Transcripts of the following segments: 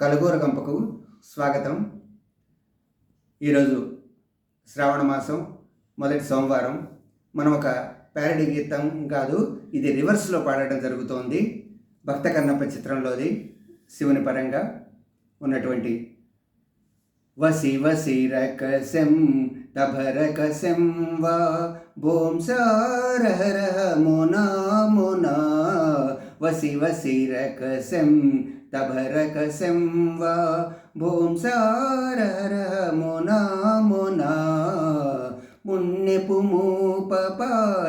కలుగూర గంపకు స్వాగతం. ఈరోజు శ్రావణ మాసం మొదటి సోమవారం. మనం ఒక ప్యారడీ గీతం కాదు, ఇది రివర్స్లో పాడటం జరుగుతోంది. భక్త కన్నప్ప చిత్రంలోది శివుని పరంగా ఉన్నటువంటి వసి వసి రకసం తభరకసం వా భోంసారహర మునా మునా వసి వసి రకసం తభరకసం వా భోంసారహర మునా మునా మున్నెపు మూపప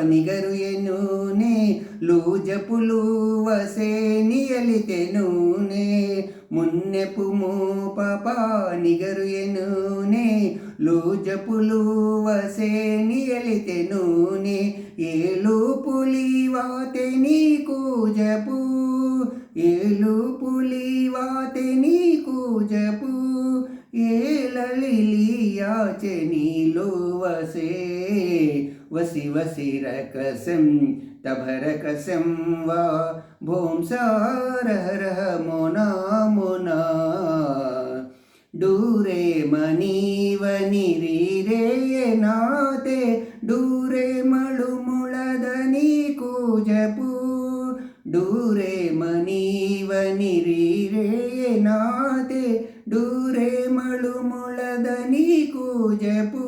నిగరు ఎనూనే లూజపులు వసే నియలితెనూనే మున్నెపు మూపప నిగరు ఎనూనే లూజపులు వసే నియలితెనూనే ఏలు పులివాతే నీకు జపు ఏలు పులివాతే నీకు జపు ఏలలియాచె నీలో వసే వసి వసి రకసం తభరకసం వా భోంసారహర మునా మునా డూరే మనీవని రీరే నాతే డూరే మళుముళదని కూజపు డూరే మనీవని రీరే నాతే డూరే మళుముళదని కూజపు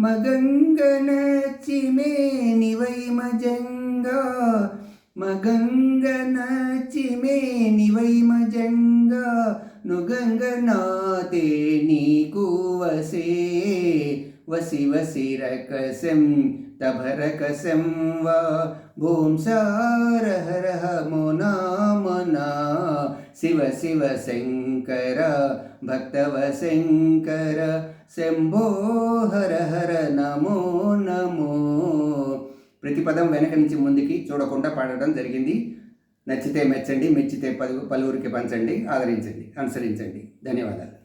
మగంగ నచ్చిమే నివై మజంగా మగంగ నచ్చిమే నివై మజంగా నుగంగ నాతే నీకు వసే వసి వసి రకసం తభరకసం వా భోంసారహర మునా మునా శివ శివ శంకర భక్తవ శంకర శంభో హర హర నమో నమో. ప్రతి పదం వెనక నుంచి ముందుకి చూడకుండా పాడడం జరిగింది. నచ్చితే మెచ్చండి, మెచ్చితే పలువురికి పంచండి, ఆదరించండి, అనుసరించండి. ధన్యవాదాలు.